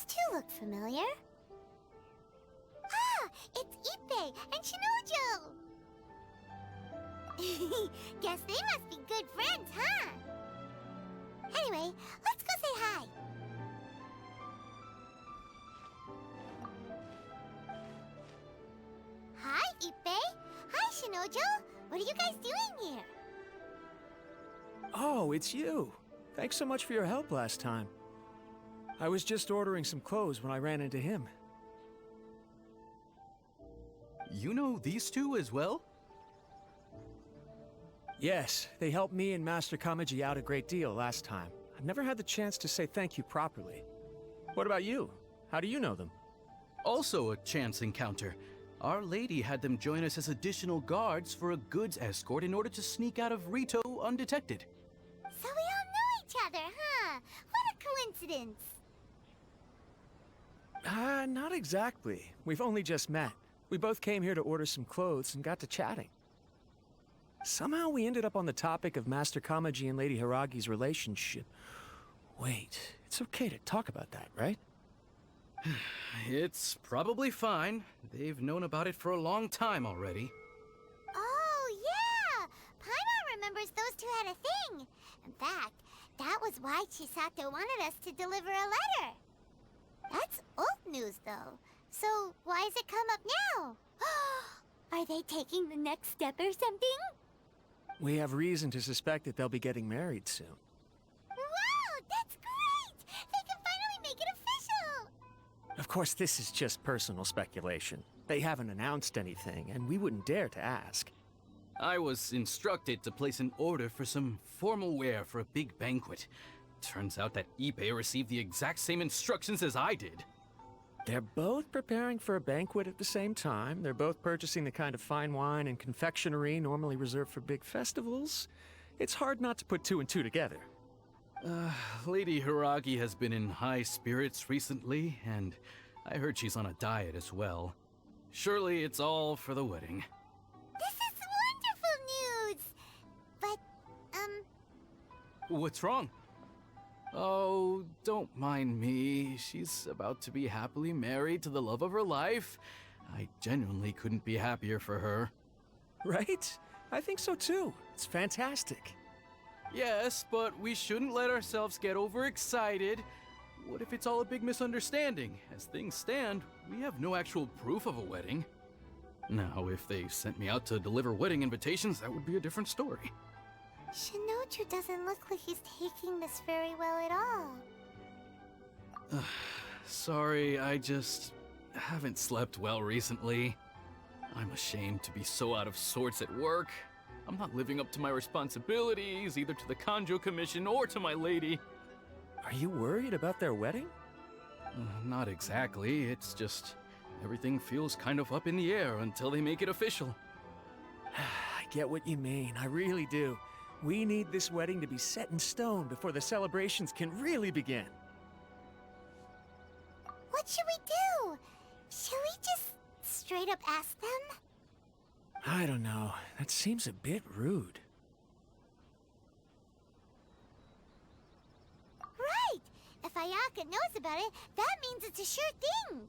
two look familiar. Ah, it's Ippei and Shinojo! Guess they must be good friends, huh? Anyway, let's go say hi. Hi, Ippei. Hi, Shinojo. What are you guys doing here? Oh, it's you. Thanks so much for your help last time. I was just ordering some clothes when I ran into him. You know these two as well? Yes, they helped me and Master Kamaji out a great deal last time. I've never had the chance to say thank you properly. What about you? How do you know them? Also a chance encounter. Our lady had them join us as additional guards for a goods escort in order to sneak out of Rito undetected. So we all know each other, huh? What a coincidence. Not exactly. We've only just met. We both came here to order some clothes and got to chatting. Somehow we ended up on the topic of Master Kamaji and Lady Hiragi's relationship. Wait, it's okay to talk about that, right? It's probably fine. They've known about it for a long time already. Oh, yeah! Paimon remembers those two had a thing. In fact, that was why Chisato wanted us to deliver a letter. That's old news, though. So why has it come up now? Are they taking the next step or something? We have reason to suspect that they'll be getting married soon. Wow, that's great! They can finally make it official! Of course, this is just personal speculation. They haven't announced anything, and we wouldn't dare to ask. I was instructed to place an order for some formal wear for a big banquet. Turns out that Ippei received the exact same instructions as I did. They're both preparing for a banquet at the same time. They're both purchasing the kind of fine wine and confectionery normally reserved for big festivals. It's hard not to put two and two together. Lady Hiragi has been in high spirits recently, and I heard she's on a diet as well. Surely it's all for the wedding. This is wonderful news! But, What's wrong? Oh, don't mind me. She's about to be happily married to the love of her life. I genuinely couldn't be happier for her. Right? I think so too. It's fantastic. Yes, but we shouldn't let ourselves get overexcited. What if it's all a big misunderstanding? As things stand, we have no actual proof of a wedding. Now, if they sent me out to deliver wedding invitations, that would be a different story. Shinoju doesn't look like he's taking this very well at all. Sorry, I just haven't slept well recently. I'm ashamed to be so out of sorts at work. I'm not living up to my responsibilities, either to the Kanjo Commission or to my lady. Are you worried about their wedding? Not exactly, it's just everything feels kind of up in the air until they make it official. I get what you mean, I really do. We need this wedding to be set in stone before the celebrations can really begin. What should we do? Should we just straight up ask them? I don't know. That seems a bit rude. Right! If Ayaka knows about it, that means it's a sure thing!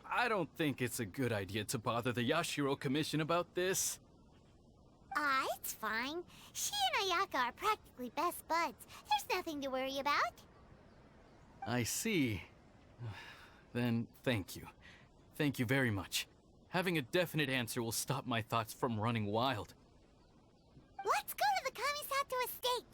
I don't think it's a good idea to bother the Yashiro Commission about this. It's fine. She and Ayaka are practically best buds. There's nothing to worry about. I see. Then thank you. Thank you very much. Having a definite answer will stop my thoughts from running wild. Let's go to the Kamisato estate!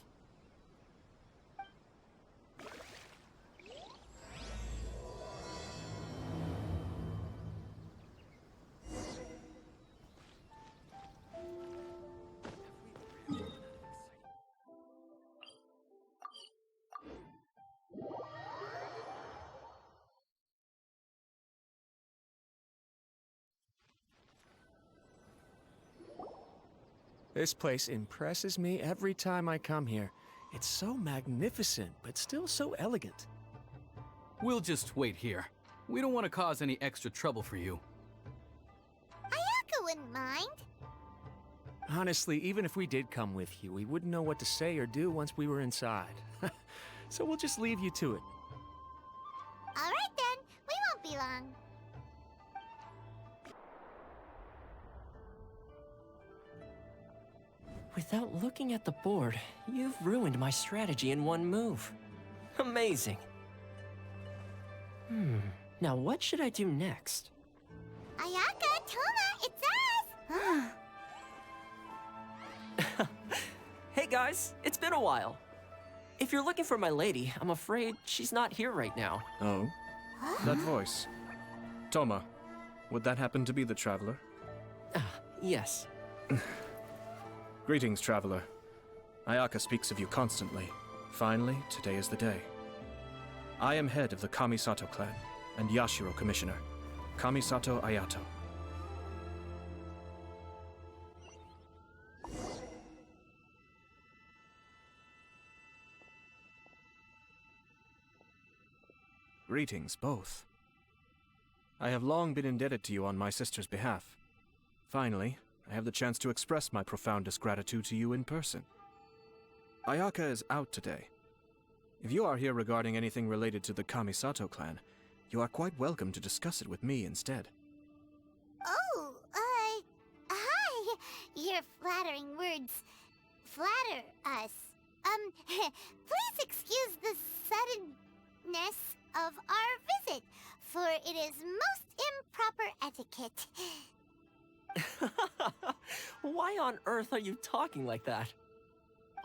This place impresses me every time I come here. It's so magnificent, but still so elegant. We'll just wait here. We don't want to cause any extra trouble for you. Ayaka wouldn't mind. Honestly, even if we did come with you, we wouldn't know what to say or do once we were inside. So we'll just leave you to it. long. Without looking at the board, you've ruined my strategy in one move. Amazing. Now what should I do next? Ayaka, Toma, it's us! Hey guys, it's been a while. If you're looking for my lady, I'm afraid she's not here right now. Oh? That voice. Toma, would that happen to be the Traveler? Yes. Greetings, Traveler. Ayaka speaks of you constantly. Finally, today is the day. I am head of the Kamisato clan and Yashiro Commissioner, Kamisato Ayato. Greetings, both. I have long been indebted to you on my sister's behalf. Finally, I have the chance to express my profoundest gratitude to you in person. Ayaka is out today. If you are here regarding anything related to the Kamisato clan, you are quite welcome to discuss it with me instead. Oh, hi. Your flattering words flatter us. Please excuse the suddenness of our visit, for it is most improper etiquette. Why on earth are you talking like that?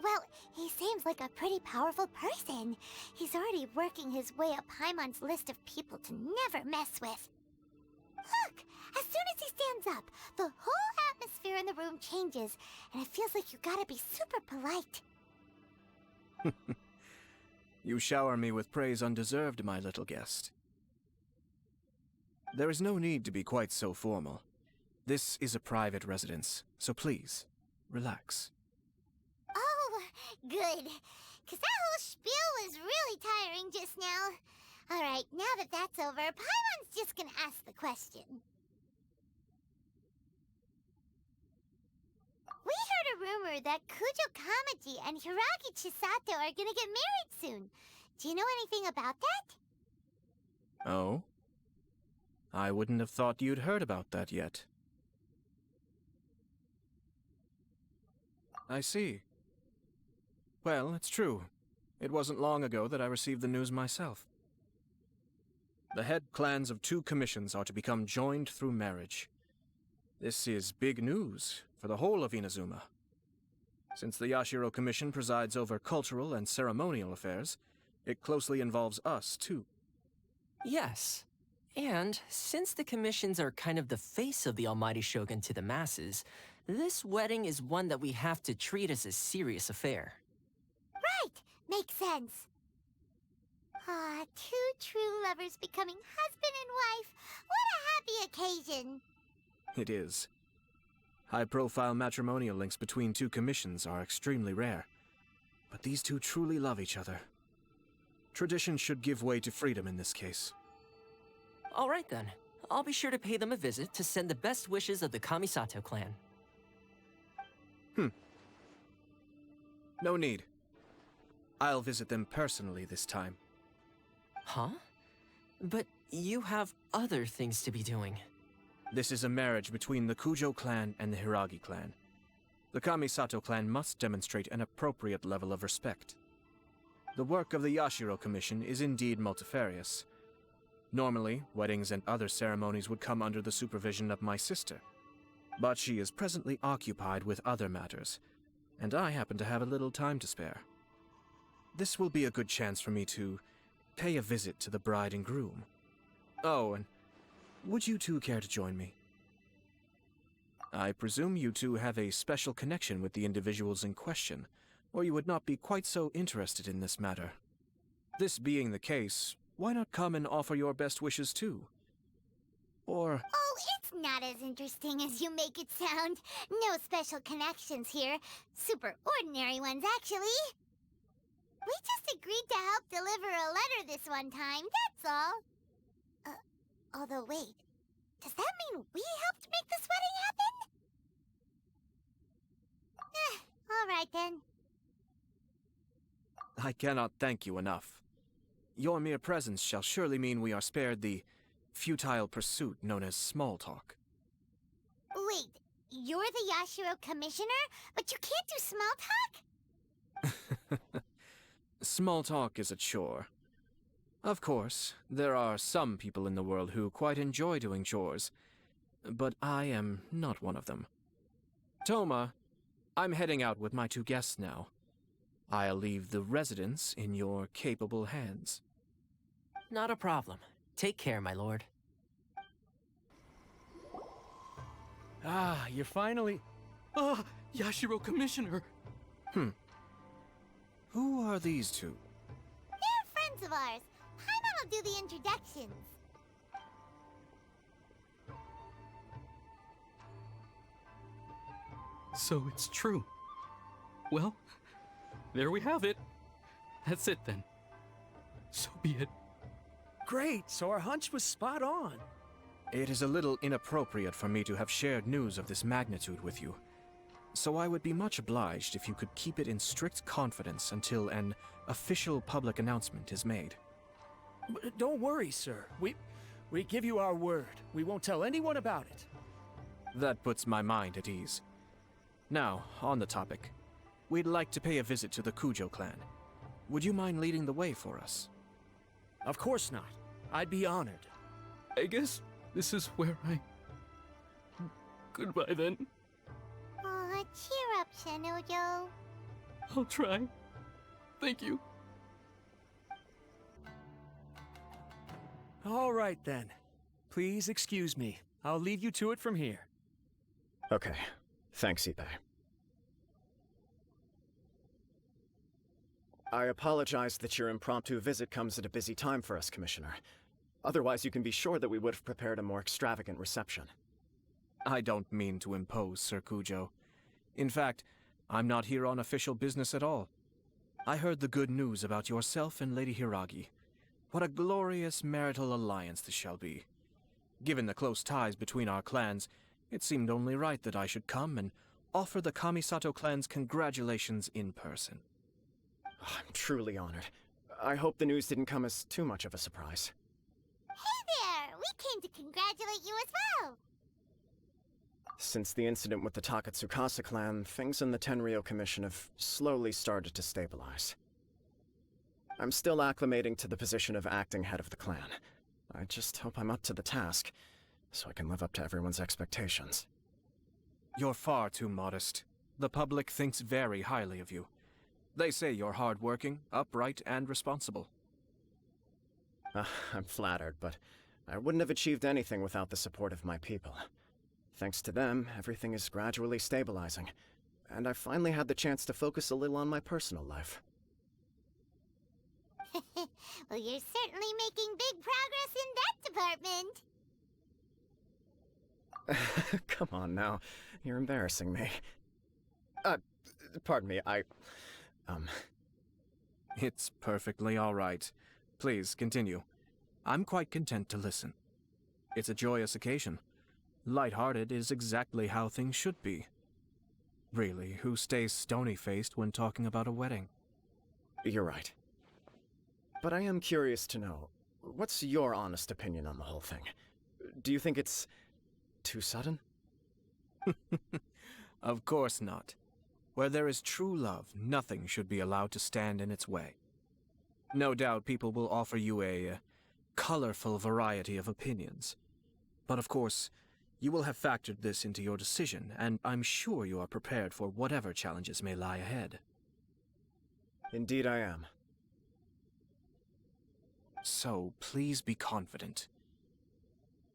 Well, he seems like a pretty powerful person. He's already working his way up Paimon's list of people to never mess with. Look! As soon as he stands up, the whole atmosphere in the room changes, and it feels like you gotta be super polite. You shower me with praise undeserved, my little guest. There is no need to be quite so formal. This is a private residence, so please, relax. Oh, good. 'Cause that whole spiel was really tiring just now. Alright, now that that's over, Paimon's just gonna ask the question. We heard a rumor that Kujo Kamaji and Hiragi Chisato are gonna get married soon. Do you know anything about that? Oh? I wouldn't have thought you'd heard about that yet. I see. Well, it's true. It wasn't long ago that I received the news myself. The head clans of 2 commissions are to become joined through marriage. This is big news for the whole of Inazuma. Since the Yashiro Commission presides over cultural and ceremonial affairs, it closely involves us, too. Yes. And since the commissions are kind of the face of the Almighty Shogun to the masses, this wedding is one that we have to treat as a serious affair. Right! Makes sense. Ah, 2 true lovers becoming husband and wife. What a happy occasion! It is. High-profile matrimonial links between 2 commissions are extremely rare. But these 2 truly love each other. Tradition should give way to freedom in this case. All right then. I'll be sure to pay them a visit to send the best wishes of the Kamisato clan. No need. I'll visit them personally this time. Huh? But you have other things to be doing. This is a marriage between the Kujo clan and the Hiragi clan. The Kamisato clan must demonstrate an appropriate level of respect. The work of the Yashiro Commission is indeed multifarious. Normally, weddings and other ceremonies would come under the supervision of my sister. But she is presently occupied with other matters, and I happen to have a little time to spare. This will be a good chance for me to pay a visit to the bride and groom. Oh, and would you 2 care to join me? I presume you 2 have a special connection with the individuals in question, or you would not be quite so interested in this matter. This being the case, why not come and offer your best wishes too? Or... Oh, it's not as interesting as you make it sound. No special connections here. Super ordinary ones, actually. We just agreed to help deliver a letter this one time, that's all. Although wait, does that mean we helped make this wedding happen? All right then. I cannot thank you enough. Your mere presence shall surely mean we are spared the futile pursuit known as small talk. Wait, you're the Yashiro commissioner, but you can't do small talk? Small talk is a chore. Of course, there are some people in the world who quite enjoy doing chores, but I am not one of them. Toma, I'm heading out with my 2 guests now. I'll leave the residence in your capable hands. Not a problem. Take care, my lord. Ah, you're finally... Ah, Yashiro Commissioner! Who are these 2? They're friends of ours. Paimon will do the introductions. So it's true. Well, there we have it. That's it then. So be it. Great, so our hunch was spot on. It is a little inappropriate for me to have shared news of this magnitude with you, so I would be much obliged if you could keep it in strict confidence until an official public announcement is made. Don't worry, sir. We give you our word. We won't tell anyone about it. That puts my mind at ease. Now, on the topic. We'd like to pay a visit to the Kujo clan. Would you mind leading the way for us? Of course not. I'd be honored. I guess this is where I... Goodbye then. Aw, cheer up, Shenojo. I'll try. Thank you. All right, then. Please excuse me. I'll leave you to it from here. Okay. Thanks, Ippei. I apologize that your impromptu visit comes at a busy time for us, Commissioner. Otherwise, you can be sure that we would have prepared a more extravagant reception. I don't mean to impose, Sir Kujo. In fact, I'm not here on official business at all. I heard the good news about yourself and Lady Hiragi. What a glorious marital alliance this shall be. Given the close ties between our clans, it seemed only right that I should come and offer the Kamisato clan's congratulations in person. I'm truly honored. I hope the news didn't come as too much of a surprise. Hey there! We came to congratulate you as well! Since the incident with the Takatsukasa clan, things in the Tenryou Commission have slowly started to stabilize. I'm still acclimating to the position of acting head of the clan. I just hope I'm up to the task, so I can live up to everyone's expectations. You're far too modest. The public thinks very highly of you. They say you're hardworking, upright, and responsible. I'm flattered, but I wouldn't have achieved anything without the support of my people. Thanks to them, everything is gradually stabilizing, and I finally had the chance to focus a little on my personal life. Well, you're certainly making big progress in that department. Come on now, you're embarrassing me. Pardon me, It's perfectly all right. Please, continue. I'm quite content to listen. It's a joyous occasion. Light-hearted is exactly how things should be. Really, who stays stony-faced when talking about a wedding? You're right. But I am curious to know, what's your honest opinion on the whole thing? Do you think it's too sudden? Of course not. Where there is true love, nothing should be allowed to stand in its way. No doubt people will offer you a colorful variety of opinions. But of course, you will have factored this into your decision, and I'm sure you are prepared for whatever challenges may lie ahead. Indeed I am. So, please be confident.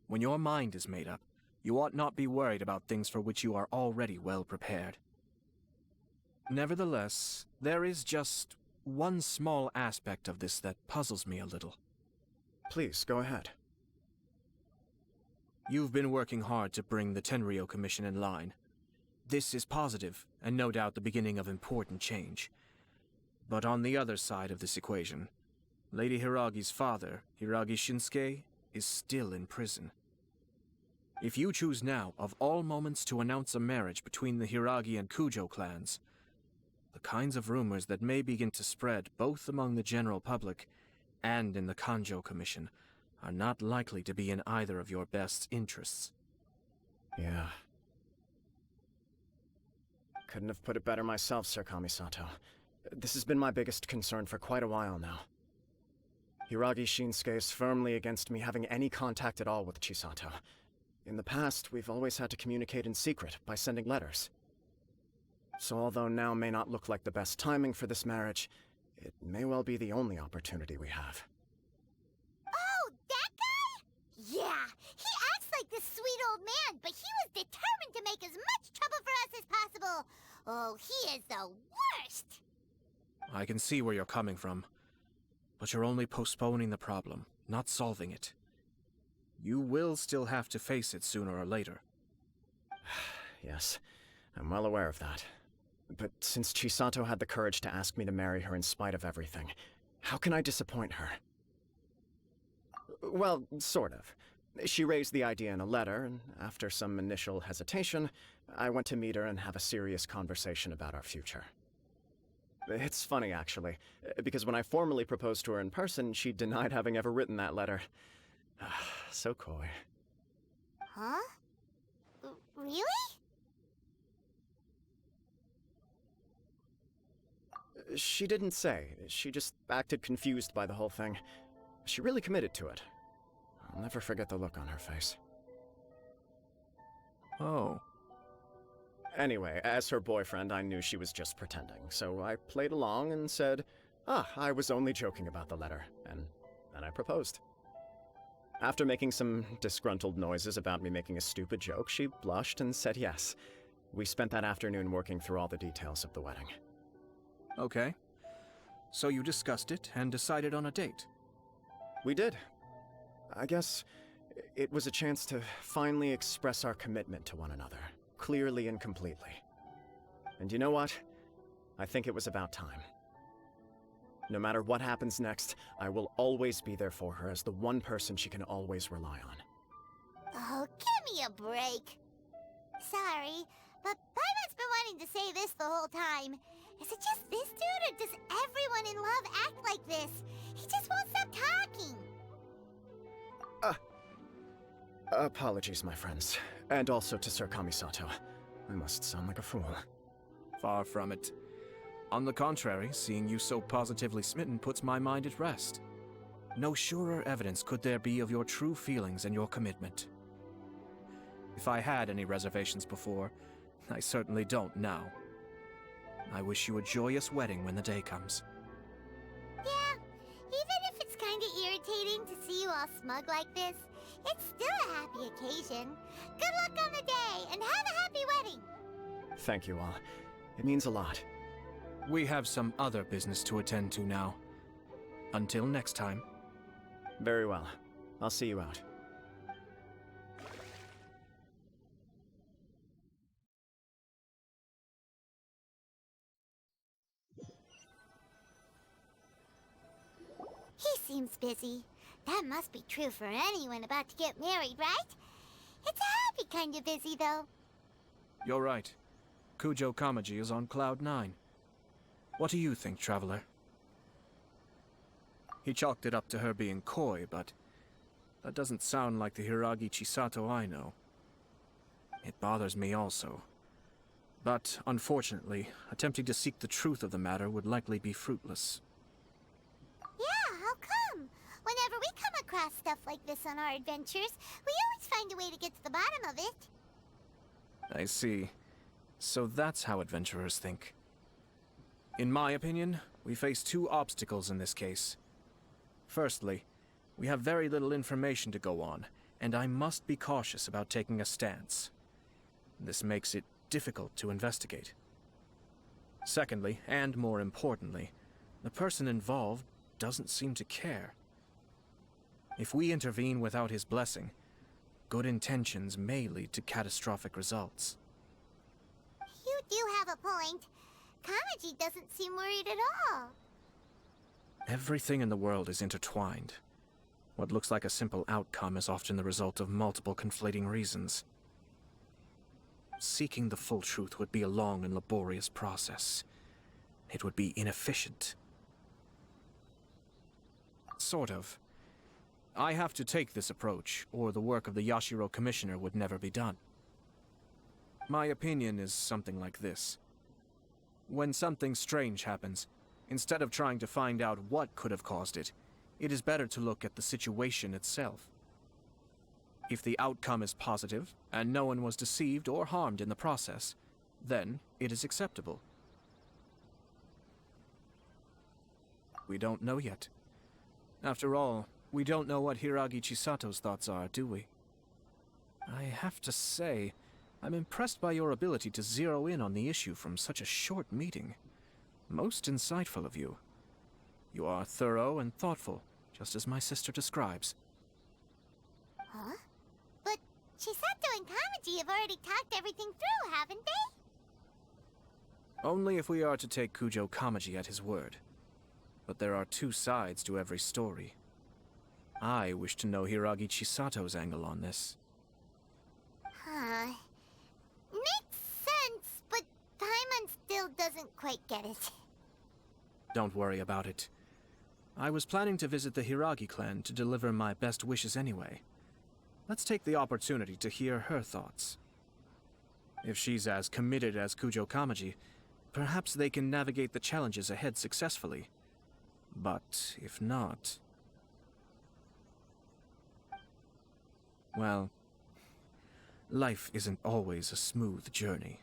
When your mind is made up, you ought not be worried about things for which you are already well prepared. Nevertheless, there is just one small aspect of this that puzzles me a little. Please, go ahead. You've been working hard to bring the Tenryou Commission in line. This is positive, and no doubt the beginning of important change. But on the other side of this equation, Lady Hiragi's father, Hiragi Shinsuke, is still in prison. If you choose now, of all moments, to announce a marriage between the Hiragi and Kujo clans, the kinds of rumors that may begin to spread both among the general public and in the Kanjo Commission are not likely to be in either of your best interests. Yeah. Couldn't have put it better myself, Sir Kamisato. This has been my biggest concern for quite a while now. Hiragi Shinsuke is firmly against me having any contact at all with Chisato. In the past, we've always had to communicate in secret by sending letters. So although now may not look like the best timing for this marriage, it may well be the only opportunity we have. Oh, that guy? Yeah, he acts like this sweet old man, but he was determined to make as much trouble for us as possible. Oh, he is the worst! I can see where you're coming from, but you're only postponing the problem, not solving it. You will still have to face it sooner or later. Yes, I'm well aware of that. But since Chisato had the courage to ask me to marry her in spite of everything, how can I disappoint her? Well, sort of. She raised the idea in a letter, and after some initial hesitation, I went to meet her and have a serious conversation about our future. It's funny, actually, because when I formally proposed to her in person, she denied having ever written that letter. So coy. Huh? Really? She didn't say. She just acted confused by the whole thing. She really committed to it. I'll never forget the look on her face. Oh. Anyway, as her boyfriend, I knew she was just pretending, so I played along and said, I was only joking about the letter, and then I proposed. After making some disgruntled noises about me making a stupid joke, she blushed and said yes. We spent that afternoon working through all the details of the wedding. Okay. So you discussed it and decided on a date? We did. I guess it was a chance to finally express our commitment to one another, clearly and completely. And you know what? I think it was about time. No matter what happens next, I will always be there for her as the one person she can always rely on. Oh, give me a break. Sorry, but Paimon's been wanting to say this the whole time. Is it just this dude, or does everyone in love act like this? He just won't stop talking. Apologies, my friends. And also to Sir Kamisato. I must sound like a fool. Far from it. On the contrary, seeing you so positively smitten puts my mind at rest. No surer evidence could there be of your true feelings and your commitment. If I had any reservations before, I certainly don't now. I wish you a joyous wedding when the day comes. Yeah, even if it's kinda irritating to see you all smug like this, it's still a happy occasion. Good luck on the day, and have a happy wedding! Thank you all. It means a lot. We have some other business to attend to now. Until next time. Very well. I'll see you out. He seems busy. That must be true for anyone about to get married, right? It's a happy kind of busy, though. You're right. Kujo Kamaji is on Cloud 9. What do you think, Traveler? He chalked it up to her being coy, but that doesn't sound like the Hiragi Chisato I know. It bothers me also. But, unfortunately, attempting to seek the truth of the matter would likely be fruitless. Yeah, how come? Whenever we come across stuff like this on our adventures, we always find a way to get to the bottom of it. I see. So that's how adventurers think. In my opinion, we face two obstacles in this case. Firstly, we have very little information to go on, and I must be cautious about taking a stance. This makes it difficult to investigate. Secondly, and more importantly, the person involved doesn't seem to care. If we intervene without his blessing, good intentions may lead to catastrophic results. You do have a point. Kamaji doesn't seem worried at all. Everything in the world is intertwined. What looks like a simple outcome is often the result of multiple conflating reasons. Seeking the full truth would be a long and laborious process. It would be inefficient. Sort of. I have to take this approach, or the work of the Yashiro Commissioner would never be done. My opinion is something like this. When something strange happens, instead of trying to find out what could have caused it, it is better to look at the situation itself. If the outcome is positive, and no one was deceived or harmed in the process, then it is acceptable. We don't know yet. After all, we don't know what Hiragi Chisato's thoughts are, do we? I have to say, I'm impressed by your ability to zero in on the issue from such a short meeting. Most insightful of you. You are thorough and thoughtful, just as my sister describes. Huh? But Chisato and Kamaji have already talked everything through, haven't they? Only if we are to take Kujo Kamaji at his word. But there are two sides to every story. I wish to know Hiragi Chisato's angle on this. Huh. Makes sense, but Paimon still doesn't quite get it. Don't worry about it. I was planning to visit the Hiragi clan to deliver my best wishes anyway. Let's take the opportunity to hear her thoughts. If she's as committed as Kujo Kamaji, perhaps they can navigate the challenges ahead successfully. But if not... well, life isn't always a smooth journey.